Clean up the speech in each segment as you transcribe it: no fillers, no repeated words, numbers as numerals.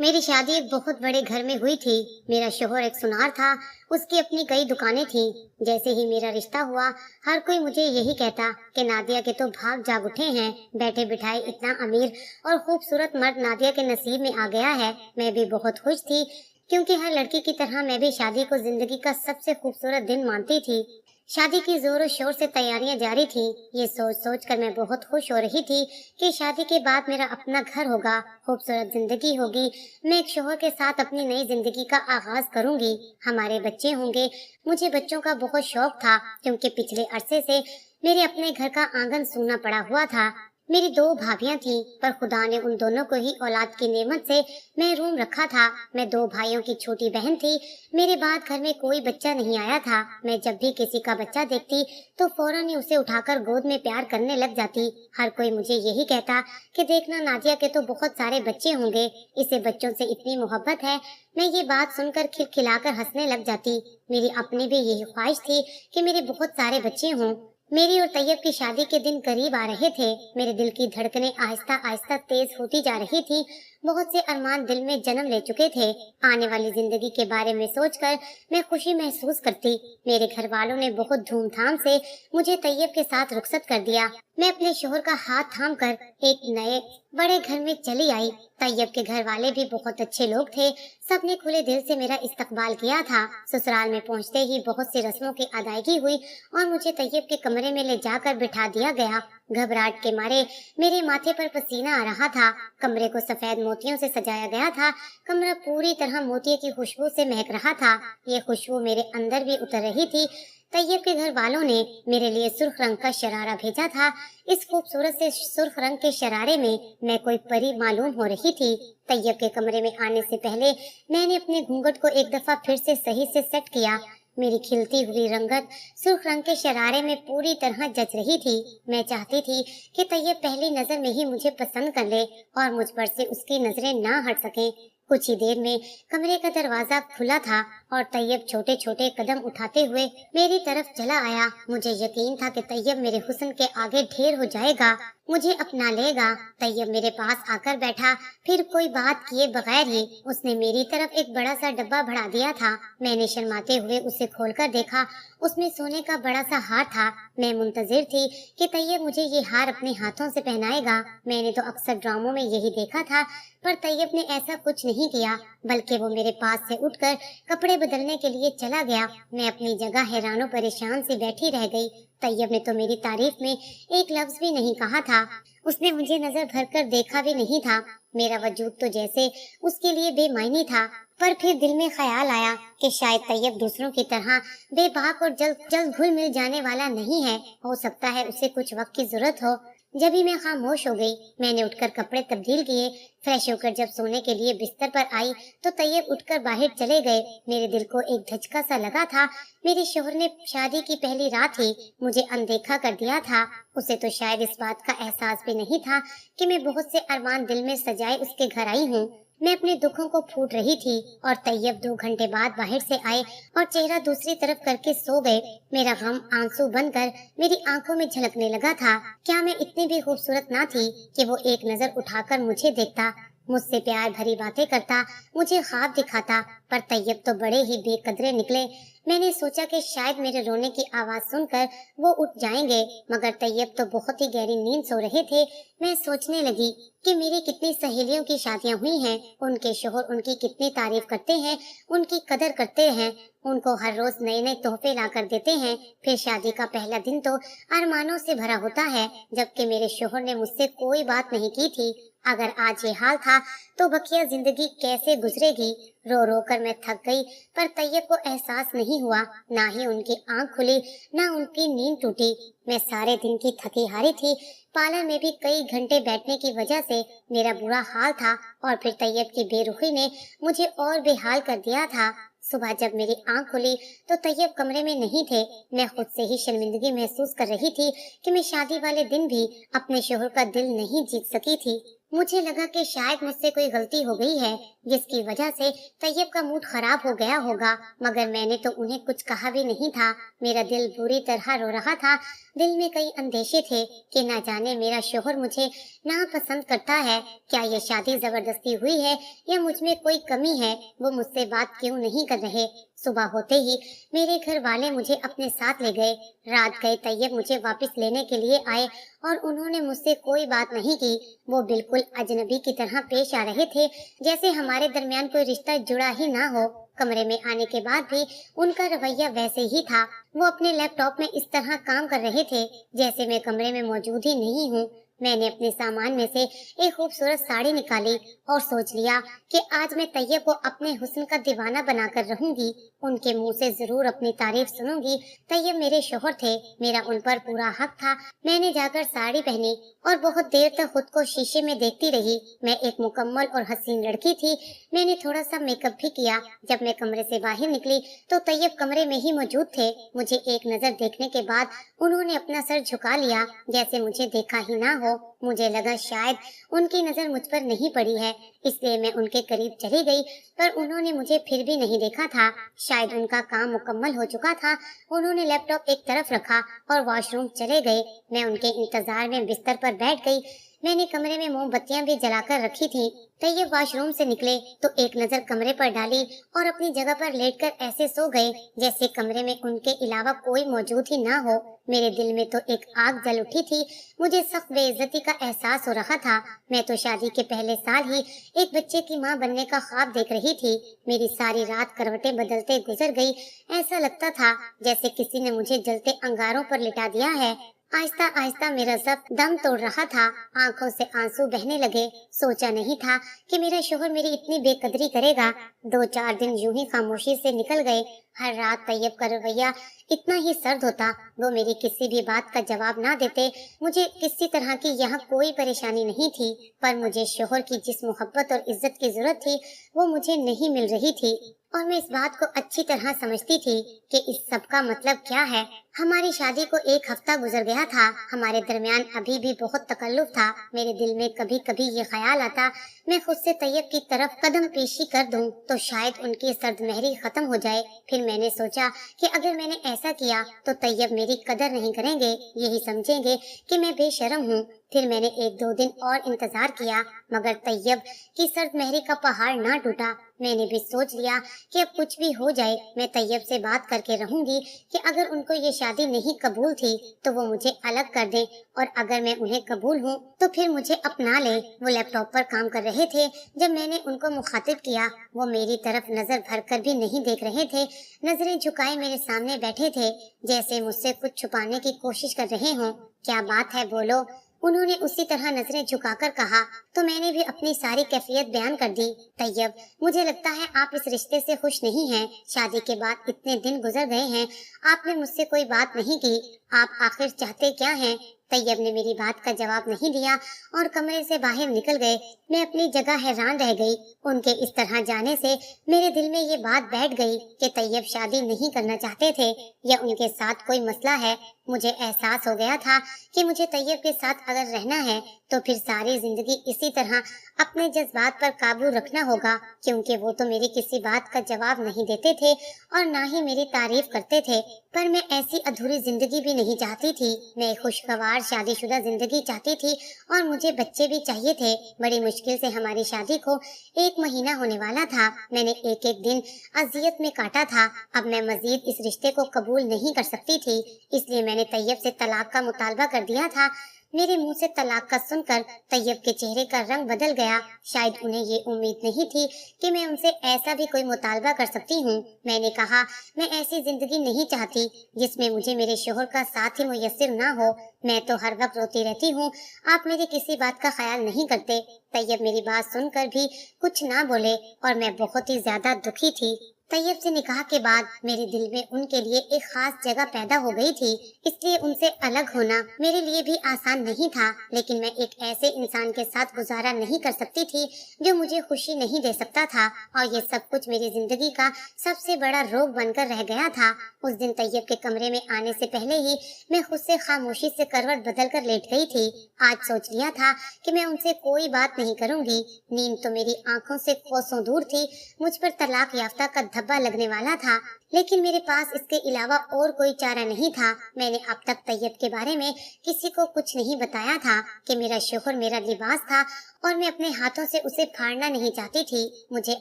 मेरी शादी एक बहुत बड़े घर में हुई थी। मेरा शोहर एक सुनार था, उसकी अपनी कई दुकानें थी। जैसे ही मेरा रिश्ता हुआ, हर कोई मुझे यही कहता कि नादिया के तो भाग जाग उठे हैं, बैठे बिठाए इतना अमीर और खूबसूरत मर्द नादिया के नसीब में आ गया है। मैं भी बहुत खुश थी, क्योंकि हर लड़की की तरह मैं भी शादी को जिंदगी का सबसे खूबसूरत दिन मानती थी। शादी की जोरों शोर से तैयारियां जारी थी। ये सोच सोच कर मैं बहुत खुश हो रही थी कि शादी के बाद मेरा अपना घर होगा, खूबसूरत जिंदगी होगी, मैं एक शोहर के साथ अपनी नई जिंदगी का आगाज करूंगी, हमारे बच्चे होंगे। मुझे बच्चों का बहुत शौक था, क्योंकि पिछले अरसे से मेरे अपने घर का आंगन सूना पड़ा हुआ था। मेरी दो भाभियां थीं, पर खुदा ने उन दोनों को ही औलाद की नेमत से महरूम रखा था। मैं दो भाइयों की छोटी बहन थी। मेरे बाद घर में कोई बच्चा नहीं आया था। मैं जब भी किसी का बच्चा देखती तो फौरन ही उसे उठाकर गोद में प्यार करने लग जाती। हर कोई मुझे यही कहता कि देखना, नादिया के तो बहुत सारे बच्चे होंगे, इसे बच्चों से इतनी मोहब्बत है। मैं ये बात सुनकर खिलखिलाकर हंसने लग जाती। मेरी अपनी भी यही ख्वाहिश थी कि मेरे बहुत सारे बच्चे हों। मेरी और तैयब की शादी के दिन करीब आ रहे थे। मेरे दिल की धड़कनें आहिस्ता आहिस्ता तेज होती जा रही थी। बहुत से अरमान दिल में जन्म ले चुके थे। आने वाली जिंदगी के बारे में सोचकर मैं खुशी महसूस करती। मेरे घर वालों ने बहुत धूमधाम से मुझे तैयब के साथ रुखसत कर दिया। मैं अपने शोहर का हाथ थामकर एक नए बड़े घर में चली आई। तैयब के घर वाले भी बहुत अच्छे लोग थे। सबने खुले दिल से मेरा इस्तकबाल किया था। ससुराल में पहुंचते ही बहुत सी रस्मों की अदायगी हुई और मुझे तैयब के कमरे में ले जाकर बिठा दिया गया। घबराहट के मारे मेरे माथे पर पसीना आ रहा था। कमरे को सफेद मोतियों से सजाया गया था। कमरा पूरी तरह मोतिये की खुशबू से महक रहा था। ये खुशबू मेरे अंदर भी उतर रही थी। तैयब के घर वालों ने मेरे लिए सुर्ख रंग का शरारा भेजा था। इस खूबसूरत से सुर्ख रंग के शरारे में मैं कोई परी मालूम हो रही थी। तैयब के कमरे में आने से पहले मैंने अपने घूंघट को एक दफा फिर से सही से सेट किया। मेरी खिलती हुई रंगत सुर्ख रंग के शरारे में पूरी तरह जच रही थी। मैं चाहती थी कि तैयब पहली नजर में ही मुझे पसंद कर ले और मुझ पर से उसकी नजरें ना हट सकें। कुछ ही देर में कमरे का दरवाजा खुला था और तैयब छोटे छोटे कदम उठाते हुए मेरी तरफ चला आया। मुझे यकीन था कि तैयब मेरे हुस्न के आगे ढेर हो जाएगा, मुझे अपना लेगा। तैयब मेरे पास आकर बैठा, फिर कोई बात किए बगैर ही उसने मेरी तरफ एक बड़ा सा डब्बा बढ़ा दिया था। मैंने शर्माते हुए उसे खोलकर देखा। उसमें सोने का बड़ा सा हार था। मैं मुंतजिर थी कि तैयब मुझे ये हार अपने हाथों से पहनाएगा। मैंने तो अक्सर ड्रामों में यही देखा था, पर तैयब ने ऐसा कुछ नहीं किया, बल्कि वो मेरे पास से उठकर कपड़े बदलने के लिए चला गया। मैं अपनी जगह हैरानो परेशान से बैठी रह गई। तैयब ने तो मेरी तारीफ में एक लफ्ज भी नहीं कहा था। उसने मुझे नजर भरकर देखा भी नहीं था। मेरा वजूद तो जैसे उसके लिए बेमायनी था। पर फिर दिल में ख्याल आया कि शायद तैयब दूसरों की तरह बेबाक और जल्द जल्द घुल मिल जाने वाला नहीं है। हो सकता है उसे कुछ वक्त की जरूरत हो। जब ही मैं खामोश हो गई, मैंने उठकर कपड़े तब्दील किए। फ्रेश होकर जब सोने के लिए बिस्तर पर आई तो तैयब उठकर बाहर चले गए। मेरे दिल को एक धचका सा लगा था। मेरे शोहर ने शादी की पहली रात ही मुझे अनदेखा कर दिया था। उसे तो शायद इस बात का एहसास भी नहीं था कि मैं बहुत से अरमान दिल में सजाए उसके घर आई हूँ। मैं अपने दुखों को फूट रही थी और तैयब 2 घंटे बाद बाहर से आए और चेहरा दूसरी तरफ करके सो गए। मेरा गम आंसू बनकर मेरी आंखों में झलकने लगा था। क्या मैं इतनी भी खूबसूरत ना थी कि वो एक नजर उठाकर मुझे देखता, मुझसे प्यार भरी बातें करता, मुझे ख्वाब दिखाता? पर तैयब तो बड़े ही बेकदरे निकले। मैंने सोचा कि शायद मेरे रोने की आवाज सुनकर वो उठ जाएंगे, मगर तैयब तो बहुत ही गहरी नींद सो रहे थे। मैं सोचने लगी कि मेरी कितनी सहेलियों की शादियां हुई हैं, उनके शोहर उनकी कितनी तारीफ करते हैं, उनकी कदर करते हैं, उनको हर रोज नए नए तोहफे ला कर देते हैं। फिर शादी का पहला दिन तो अरमानों से भरा होता है, जबकि मेरे शोहर ने मुझसे कोई बात नहीं की थी। अगर आज ये हाल था तो बकिया जिंदगी कैसे गुजरेगी? रो रो कर मैं थक गई, पर तैयब को एहसास नहीं हुआ। ना ही उनकी आंख खुली, ना उनकी नींद टूटी। मैं सारे दिन की थकी हारी थी। पार्लर में भी कई घंटे बैठने की वजह से मेरा बुरा हाल था और फिर तैयब की बेरुखी ने मुझे और बेहाल कर दिया था। सुबह जब मेरी आंख खुली तो तैयब कमरे में नहीं थे। मैं खुद से ही शर्मिंदगी महसूस कर रही थी कि मैं शादी वाले दिन भी अपने शोहर का दिल नहीं जीत सकी थी। मुझे लगा कि शायद मुझसे कोई गलती हो गई है, जिसकी वजह से तैयब का मूड खराब हो गया होगा, मगर मैंने तो उन्हें कुछ कहा भी नहीं था। मेरा दिल बुरी तरह रो रहा था। दिल में कई अंदेशे थे कि ना जाने मेरा शोहर मुझे नापसंद करता है, क्या ये शादी जबरदस्ती हुई है या मुझ में कोई कमी है, वो मुझसे बात क्यों नहीं कर रहे। सुबह होते ही मेरे घर वाले मुझे अपने साथ ले गए। रात गए तैयब मुझे वापस लेने के लिए आए और उन्होंने मुझसे कोई बात नहीं की। वो बिल्कुल अजनबी की तरह पेश आ रहे थे, जैसे हमारे दरमियान कोई रिश्ता जुड़ा ही ना हो। कमरे में आने के बाद भी उनका रवैया वैसे ही था। वो अपने लैपटॉप में इस तरह काम कर रहे थे जैसे मैं कमरे में मौजूद ही नहीं हूँ। मैंने अपने सामान में से एक खूबसूरत साड़ी निकाली और सोच लिया कि आज मैं तैयब को अपने हुस्न का दीवाना बनाकर रहूंगी। उनके मुंह से जरूर अपनी तारीफ सुनूंगी। तैयब मेरे शोहर थे, मेरा उन पर पूरा हक था। मैंने जाकर साड़ी पहनी और बहुत देर तक खुद को शीशे में देखती रही। मैं एक मुकम्मल और हसीन लड़की थी। मैंने थोड़ा सा मेकअप भी किया। जब मैं कमरे से बाहर निकली तो तैयब कमरे में ही मौजूद थे। मुझे एक नजर देखने के बाद उन्होंने अपना सर झुका लिया जैसे मुझे देखा ही ना हो। मुझे लगा शायद उनकी नजर मुझ पर नहीं पड़ी है, इसलिए मैं उनके करीब चली गई, पर उन्होंने मुझे फिर भी नहीं देखा था। शायद उनका काम मुकम्मल हो चुका था। उन्होंने लैपटॉप एक तरफ रखा और वॉशरूम चले गए। मैं उनके इंतजार में बिस्तर पर बैठ गई। मैंने कमरे में मोमबत्तियां भी जलाकर रखी थी। तैयब वॉशरूम से निकले तो एक नजर कमरे पर डाली और अपनी जगह पर लेटकर ऐसे सो गए जैसे कमरे में उनके अलावा कोई मौजूद ही ना हो। मेरे दिल में तो एक आग जल उठी थी। मुझे सख्त बेइज्जती का एहसास हो रहा था। मैं तो शादी के पहले साल ही एक बच्चे की मां बनने का ख्वाब देख रही थी। मेरी सारी रात करवटें बदलते गुजर गई। ऐसा लगता था जैसे किसी ने मुझे जलते अंगारों पर लिटा दिया है। आहिस्ता आहिस्ता मेरा जब्त दम तोड़ रहा था। आंखों से आंसू बहने लगे। सोचा नहीं था कि मेरा शोहर मेरी इतनी बेकदरी करेगा। 2-4 दिन यूं ही खामोशी से निकल गए। हर रात तैयब का रवैया इतना ही सर्द होता। वो मेरी किसी भी बात का जवाब ना देते। मुझे किसी तरह की यहाँ कोई परेशानी नहीं थी, पर मुझे शोहर की जिस मोहब्बत और इज्जत की जरूरत थी वो मुझे नहीं मिल रही थी। और मैं इस बात को अच्छी तरह समझती थी कि इस सब का मतलब क्या है। हमारी शादी को 1 हफ्ता गुजर गया था। हमारे दरमियान अभी भी बहुत तकल्लुफ था। मेरे दिल में कभी कभी ये ख्याल आता मैं खुद से तैयब की तरफ कदम पेशी कर दूं तो शायद उनकी सर्द महरी खत्म हो जाए। फिर मैंने सोचा कि अगर मैंने ऐसा किया तो तैयब मेरी कदर नहीं करेंगे, यही समझेंगे कि मैं बेशर्म हूँ। फिर मैंने 1-2 दिन और इंतजार किया, मगर तैयब की सर्द महरी का पहाड़ ना टूटा। मैंने भी सोच लिया कि अब कुछ भी हो जाए मैं तैयब से बात करके रहूंगी कि अगर उनको ये शादी नहीं कबूल थी तो वो मुझे अलग कर दें, और अगर मैं उन्हें कबूल हूँ तो फिर मुझे अपना ले। वो लैपटॉप पर काम कर रहे थे। जब मैंने उनको मुखातिब किया वो मेरी तरफ नजर भरकर भी नहीं देख रहे थे। नजरें झुकाए मेरे सामने बैठे थे जैसे मुझसे कुछ छुपाने की कोशिश कर रहे हों। क्या बात है, बोलो, उन्होंने उसी तरह नजरें झुकाकर कहा। तो मैंने भी अपनी सारी कैफियत बयान कर दी। तैयब, मुझे लगता है आप इस रिश्ते से खुश नहीं हैं। शादी के बाद इतने दिन गुजर गए हैं, आपने मुझसे कोई बात नहीं की। आप आखिर चाहते क्या हैं? तैयब ने मेरी बात का जवाब नहीं दिया और कमरे से बाहर निकल गए। मैं अपनी जगह हैरान रह गई। उनके इस तरह जाने से मेरे दिल में ये बात बैठ गई कि तैयब शादी नहीं करना चाहते थे या उनके साथ कोई मसला है। मुझे एहसास हो गया था कि मुझे तैयब के साथ अगर रहना है तो फिर सारी जिंदगी इसी तरह अपने जज्बात पर काबू रखना होगा, क्योंकि वो तो मेरी किसी बात का जवाब नहीं देते थे और ना ही मेरी तारीफ करते थे। पर मैं ऐसी अधूरी जिंदगी भी नहीं चाहती थी। मैं खुशगवार शादीशुदा जिंदगी चाहती थी और मुझे बच्चे भी चाहिए थे। बड़ी मुश्किल से हमारी शादी को 1 महीना होने वाला था। मैंने एक एक दिन अजियत में काटा था। अब मैं मजीद इस रिश्ते को कबूल नहीं कर सकती थी, इसलिए मैंने तैयब से तलाक का मुतालबा कर दिया था। मेरे मुंह से तलाक का सुनकर तैयब के चेहरे का रंग बदल गया। शायद उन्हें ये उम्मीद नहीं थी कि मैं उनसे ऐसा भी कोई मुतालबा कर सकती हूँ। मैंने कहा, मैं ऐसी जिंदगी नहीं चाहती जिसमें मुझे मेरे शोहर का साथ ही मुयस्सर ना हो। मैं तो हर वक्त रोती रहती हूँ, आप मेरी किसी बात का ख्याल नहीं करते। तैयब मेरी बात सुनकर भी कुछ ना बोले और मैं बहुत ही ज्यादा दुखी थी। तैयब से निकाह के बाद मेरे दिल में उनके लिए एक खास जगह पैदा हो गई थी, इसलिए उनसे अलग होना मेरे लिए भी आसान नहीं था। लेकिन मैं एक ऐसे इंसान के साथ गुजारा नहीं कर सकती थी जो मुझे खुशी नहीं दे सकता था, और ये सब कुछ मेरी जिंदगी का सबसे बड़ा रोग बनकर रह गया था। उस दिन तैयब के कमरे में आने से पहले ही मैं खुद से खामोशी से करवट बदल कर लेट गई थी। आज सोच लिया था कि मैं उनसे कोई बात नहीं करूंगी। नींद तो मेरी आंखों से कोसों दूर थी। मुझ पर तलाक याफ्ता का धब्बा लगने वाला था, लेकिन मेरे पास इसके अलावा और कोई चारा नहीं था। मैंने अब तक तैयब के बारे में किसी को कुछ नहीं बताया था कि मेरा शोहर मेरा लिबास था और मैं अपने हाथों से उसे फाड़ना नहीं चाहती थी। मुझे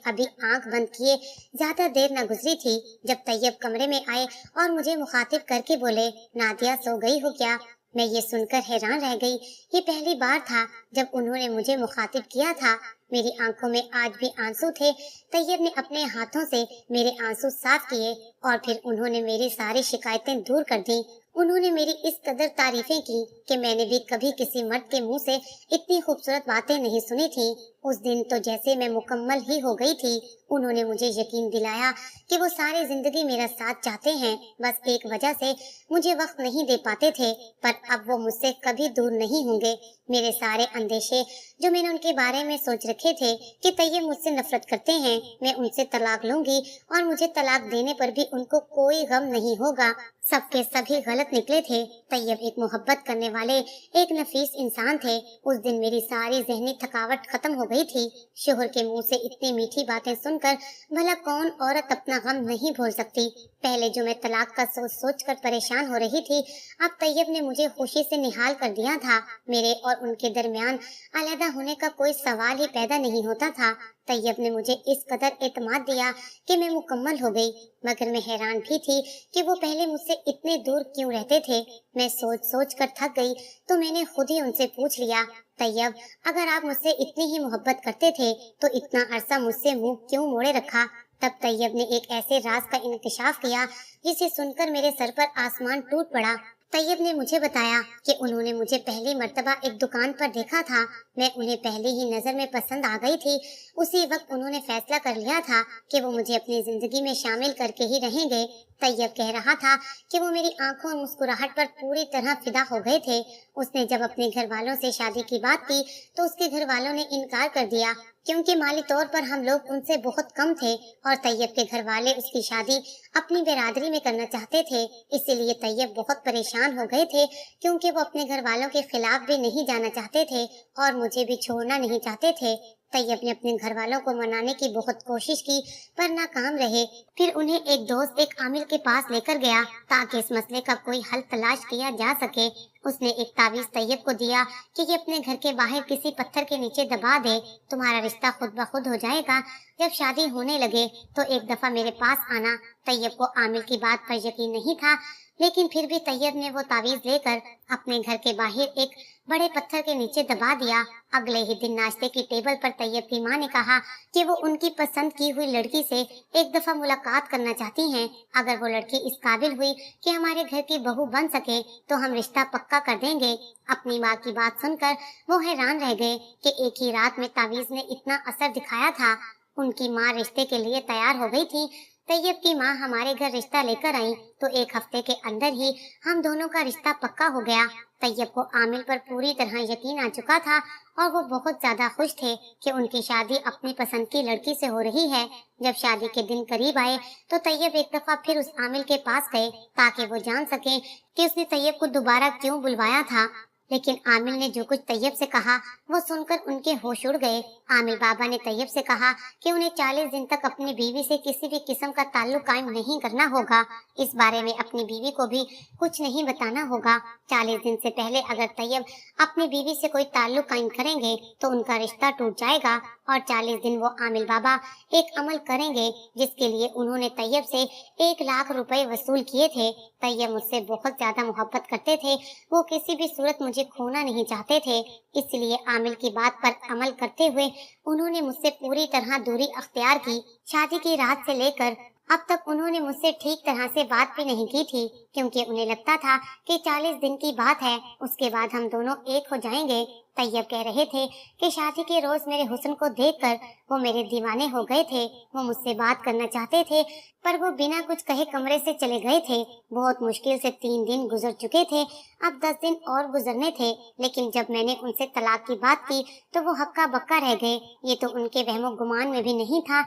अभी आंख बंद किए ज्यादा देर न गुजरी थी जब तैयब कमरे में आए और मुझे मुखातिब करके बोले, नादिया सो गई हो क्या? मैं ये सुनकर हैरान रह गई। ये पहली बार था जब उन्होंने मुझे मुखातिब किया था। मेरी आंखों में आज भी आंसू थे। तैयब ने अपने हाथों से मेरे आंसू साफ किए और फिर उन्होंने मेरी सारी शिकायतें दूर कर दी। उन्होंने मेरी इस कदर तारीफें की कि मैंने भी कभी किसी मर्द के मुंह से इतनी खूबसूरत बातें नहीं सुनी थी। उस दिन तो जैसे मैं मुकम्मल ही हो गई थी। उन्होंने मुझे यकीन दिलाया कि वो सारी जिंदगी मेरा साथ चाहते हैं, बस एक वजह से मुझे वक्त नहीं दे पाते थे, पर अब वो मुझसे कभी दूर नहीं होंगे। मेरे सारे अंदेशे जो मैंने उनके बारे में सोच रखे थे कि तैयब मुझसे नफरत करते हैं, मैं उनसे तलाक लूंगी और मुझे तलाक देने पर भी उनको कोई गम नहीं होगा, सबके सभी गलत निकले थे। तैयब एक मोहब्बत करने वाले एक नफीस इंसान थे। उस दिन मेरी सारी जहनी थकावट खत्म हो गई थी। शोहर के मुंह से इतनी मीठी बातें सुनकर भला कौन औरत अपना गम नहीं भूल सकती। पहले जो मैं तलाक का सोच सोच कर परेशान हो रही थी, अब तैयब ने मुझे खुशी से निहाल कर दिया था। मेरे और उनके दरमियान अलहदा होने का कोई सवाल ही पैदा नहीं होता था। तैयब ने मुझे इस कदर एतमाद दिया कि मैं मुकम्मल हो गई, मगर मैं हैरान भी थी कि वो पहले मुझसे इतने दूर क्यों रहते थे। मैं सोच सोच कर थक गई तो मैंने खुद ही उनसे पूछ लिया, तैयब अगर आप मुझसे इतनी ही मोहब्बत करते थे तो इतना अरसा मुझसे मुंह क्यों मोड़े रखा? तब तैयब ने एक ऐसे राज का इंकशाफ किया जिसे सुनकर मेरे सर पर आसमान टूट पड़ा। तैयब ने मुझे बताया कि उन्होंने मुझे पहली मर्तबा एक दुकान पर देखा था। मैं उन्हें पहली ही नजर में पसंद आ गई थी। उसी वक्त उन्होंने फैसला कर लिया था कि वो मुझे अपनी जिंदगी में शामिल करके ही रहेंगे। तैयब कह रहा था कि वो मेरी आंखों और मुस्कुराहट पर पूरी तरह फिदा हो गए थे। उसने जब अपने घर वालों से शादी की बात की तो उसके घर वालों ने इनकार कर दिया, क्योंकि माली तौर पर हम लोग उनसे बहुत कम थे और तैयब के घर वाले उसकी शादी अपनी बिरादरी में करना चाहते थे। इसीलिए तैयब बहुत परेशान हो गए थे, क्योंकि वो अपने घर वालों के खिलाफ भी नहीं जाना चाहते थे और मुझे भी छोड़ना नहीं चाहते थे। तैयब ने अपने घर वालों को मनाने की बहुत कोशिश की, पर नाकाम रहे। फिर उन्हें एक दोस्त एक आमिल के पास लेकर गया ताकि इस मसले का कोई हल तलाश किया जा सके। उसने एक तावीज तैयब को दिया कि ये अपने घर के बाहर किसी पत्थर के नीचे दबा दे, तुम्हारा रिश्ता खुद ब खुद हो जाएगा। जब शादी होने लगे तो एक दफा मेरे पास आना। तैयब को आमिल की बात पर यकीन नहीं था, लेकिन फिर भी तैयब ने वो तावीज लेकर अपने घर के बाहर एक बड़े पत्थर के नीचे दबा दिया। अगले ही दिन नाश्ते की टेबल पर तैयब की माँ ने कहा कि वो उनकी पसंद की हुई लड़की से एक दफा मुलाकात करना चाहती हैं। अगर वो लड़की इस काबिल हुई कि हमारे घर की बहू बन सके तो हम रिश्ता पक्का कर देंगे। अपनी माँ की बात सुनकर वो हैरान रह गए कि एक ही रात में तावीज ने इतना असर दिखाया था। उनकी माँ रिश्ते के लिए तैयार हो गई थी। तैयब की माँ हमारे घर रिश्ता लेकर आई तो एक हफ्ते के अंदर ही हम दोनों का रिश्ता पक्का हो गया। तैयब को आमिल पर पूरी तरह यकीन आ चुका था और वो बहुत ज्यादा खुश थे कि उनकी शादी अपनी पसंद की लड़की से हो रही है। जब शादी के दिन करीब आए तो तैयब एक दफा फिर उस आमिल के पास गए ताकि वो जान सके कि उसने तैयब को दोबारा क्यों बुलवाया था। लेकिन आमिल ने जो कुछ तैयब से कहा वो सुनकर उनके होश उड़ गए। आमिल बाबा ने तैयब से कहा कि उन्हें 40 दिन तक अपनी बीवी से किसी भी किस्म का ताल्लुक कायम नहीं करना होगा। इस बारे में अपनी बीवी को भी कुछ नहीं बताना होगा। 40 दिन से पहले अगर तैयब अपनी बीवी से कोई ताल्लुक कायम करेंगे तो उनका रिश्ता टूट जाएगा और 40 दिन वो आमिल बाबा एक अमल करेंगे जिसके लिए उन्होंने तैयब से 1 लाख रुपए वसूल किए थे। तैयब मुझसे बहुत ज्यादा मोहब्बत करते थे। वो किसी भी सूरत मुझे खोना नहीं चाहते थे, इसलिए आमिल की बात पर अमल करते हुए उन्होंने मुझसे पूरी तरह दूरी अख्तियार की। शादी की रात से लेकर अब तक उन्होंने मुझसे ठीक तरह से बात भी नहीं की थी, क्योंकि उन्हें लगता था कि 40 दिन की बात है, उसके बाद हम दोनों एक हो जाएंगे। तैयब कह रहे थे कि शादी के रोज मेरे हुस्न को देखकर वो मेरे दीवाने हो गए थे। वो मुझसे बात करना चाहते थे, पर वो बिना कुछ कहे कमरे से चले गए थे। बहुत मुश्किल से 3 दिन गुजर चुके थे, अब 10 दिन और गुजरने थे। लेकिन जब मैंने उनसे तलाक की बात की तो वो हक्का बक्का रह गए। ये तो उनके वहमो गुमान में भी नहीं था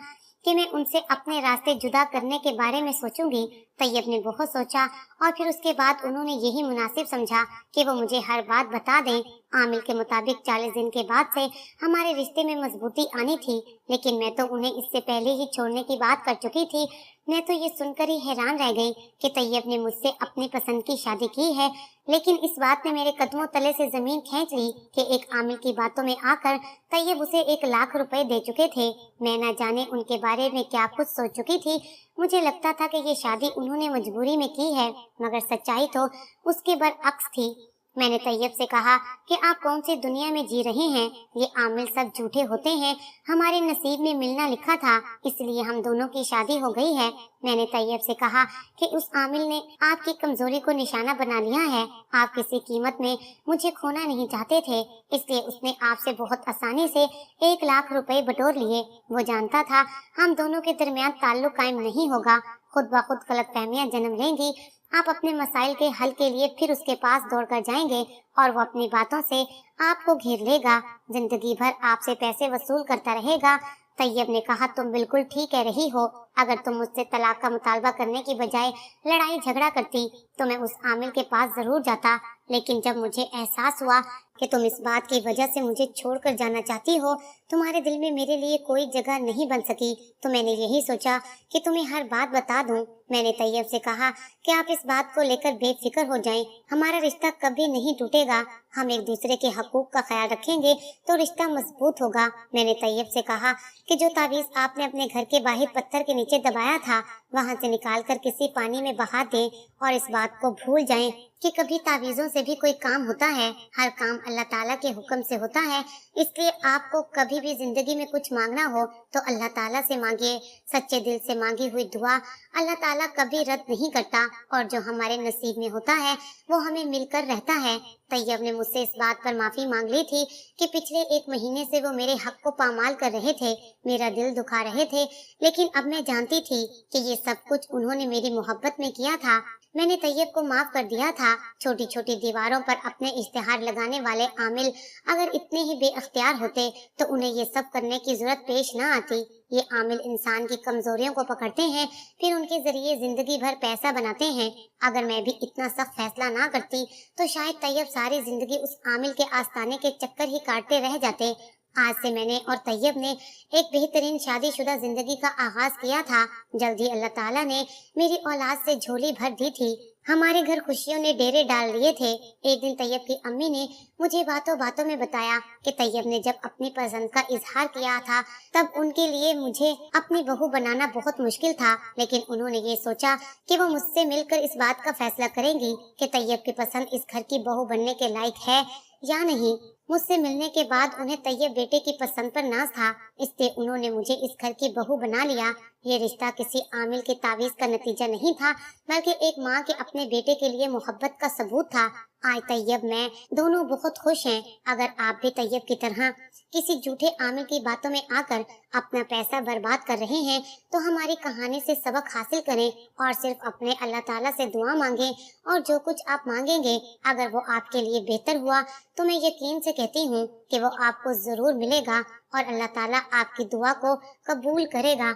कि मैं उनसे अपने रास्ते जुदा करने के बारे में सोचूंगी। तैयब ने बहुत सोचा और फिर उसके बाद उन्होंने यही मुनासिब समझा कि वो मुझे हर बात बता दें आमिल के मुताबिक 40 दिन के बाद से हमारे रिश्ते में मजबूती आनी थी, लेकिन मैं तो उन्हें इससे पहले ही छोड़ने की बात कर चुकी थी। मैं तो ये सुनकर ही हैरान रह गई कि तैयब ने मुझसे अपनी पसंद की शादी की है, लेकिन इस बात ने मेरे कदमों तले से जमीन खींच ली कि एक आमिल की बातों में आकर तैयब उसे 1 लाख रुपए दे चुके थे। मैं न जाने उनके बारे में क्या कुछ सोच चुकी थी। मुझे लगता था कि ये शादी उन्होंने मजबूरी में की है, मगर सच्चाई तो उसके बरअक्स थी। मैंने तैयब से कहा कि आप कौन सी दुनिया में जी रहे हैं, ये आमिल सब झूठे होते हैं। हमारे नसीब में मिलना लिखा था, इसलिए हम दोनों की शादी हो गई है। मैंने तैयब से कहा कि उस आमिल ने आपकी कमजोरी को निशाना बना लिया है। आप किसी कीमत में मुझे खोना नहीं चाहते थे, इसलिए उसने आपसे बहुत आसानी से 1 लाख रुपए बटोर लिए। वो जानता था हम दोनों के दरमियान ताल्लुक कायम नहीं होगा, खुद ब खुद गलतफहमियां जन्म लेंगी। आप अपने मसाइल के हल के लिए फिर उसके पास दौड़कर जाएंगे और वो अपनी बातों से आपको घेर लेगा, जिंदगी भर आपसे पैसे वसूल करता रहेगा। तैयब ने कहा, तुम बिल्कुल ठीक कह रही हो। अगर तुम मुझसे तलाक का मुतालबा करने की बजाय लड़ाई झगड़ा करती तो मैं उस आमिल के पास जरूर जाता, लेकिन जब मुझे एहसास हुआ कि तुम इस बात की वजह से मुझे छोड़कर जाना चाहती हो, तुम्हारे दिल में मेरे लिए कोई जगह नहीं बन सकी, तो मैंने यही सोचा कि तुम्हें हर बात बता दूं। मैंने तैयब से कहा कि आप इस बात को लेकर बेफिक्र हो जाएं, हमारा रिश्ता कभी नहीं टूटेगा। हम एक दूसरे के हकूक का ख्याल रखेंगे तो रिश्ता मजबूत होगा। मैंने तैयब से कहा कि जो तावीज आपने अपने घर के बाहर पत्थर के नीचे दबाया था, वहां से निकालकर किसी पानी में बहा दें और इस बात को भूल जाएं कि कभी तावीज़ों से भी कोई काम होता है। हर काम अल्लाह ताला के हुक्म से होता है, इसलिए आपको कभी भी जिंदगी में कुछ मांगना हो तो अल्लाह ताला से मांगिए। सच्चे दिल से मांगी हुई दुआ अल्लाह ताला कभी रद्द नहीं करता, और जो हमारे नसीब में होता है वो हमें मिलकर रहता है। तैयब ने मुझसे इस बात पर माफी मांग ली थी कि पिछले 1 महीने से वो मेरे हक को पामाल कर रहे थे, मेरा दिल दुखा रहे थे, लेकिन अब मैं जानती थी कि ये सब कुछ उन्होंने मेरी मोहब्बत में किया था। मैंने तैयब को माफ कर दिया था। छोटी छोटी दीवारों पर अपने इश्तिहार लगाने वाले आमिल अगर इतने ही बेअख्तियार होते तो उन्हें ये सब करने की जरूरत पेश न आती। ये आमिल इंसान की कमजोरियों को पकड़ते हैं, फिर उनके जरिए जिंदगी भर पैसा बनाते हैं। अगर मैं भी इतना सख्त फैसला ना करती तो शायद तैयब सारी जिंदगी उस आमिल के आस्ताने के चक्कर ही काटते रह जाते। आज से मैंने और तैयब ने एक बेहतरीन शादीशुदा जिंदगी का आगाज किया था। जल्दी अल्लाह ताला ने मेरी औलाद से झोली भर दी थी। हमारे घर खुशियों ने डेरे डाल लिए थे। एक दिन तैयब की अम्मी ने मुझे बातों बातों में बताया कि तैयब ने जब अपनी पसंद का इजहार किया था तब उनके लिए मुझे अपनी बहू बनाना बहुत मुश्किल था, लेकिन उन्होंने ये सोचा कि वो मुझसे मिलकर इस बात का फैसला करेंगी कि तैयब की पसंद इस घर की बहू बनने के लायक है या नहीं। मुझसे मिलने के बाद उन्हें तैयब बेटे की पसंद पर नाज था, इसलिए उन्होंने मुझे इस घर की बहू बना लिया। ये रिश्ता किसी आमिल के तावीज का नतीजा नहीं था, बल्कि एक माँ के अपने बेटे के लिए मोहब्बत का सबूत था। आज तैयब मैं दोनों बहुत खुश हैं। अगर आप भी तैयब की तरह किसी झूठे आमिल की बातों में आकर अपना पैसा बर्बाद कर रहे हैं तो हमारी कहानी से सबक हासिल करें और सिर्फ अपने अल्लाह ताला से दुआ मांगें, और जो कुछ आप मांगेंगे अगर वो आपके लिए बेहतर हुआ तो मैं यकीन से कहती हूँ कि वो आपको जरूर मिलेगा और अल्लाह ताला आपकी दुआ को कबूल करेगा।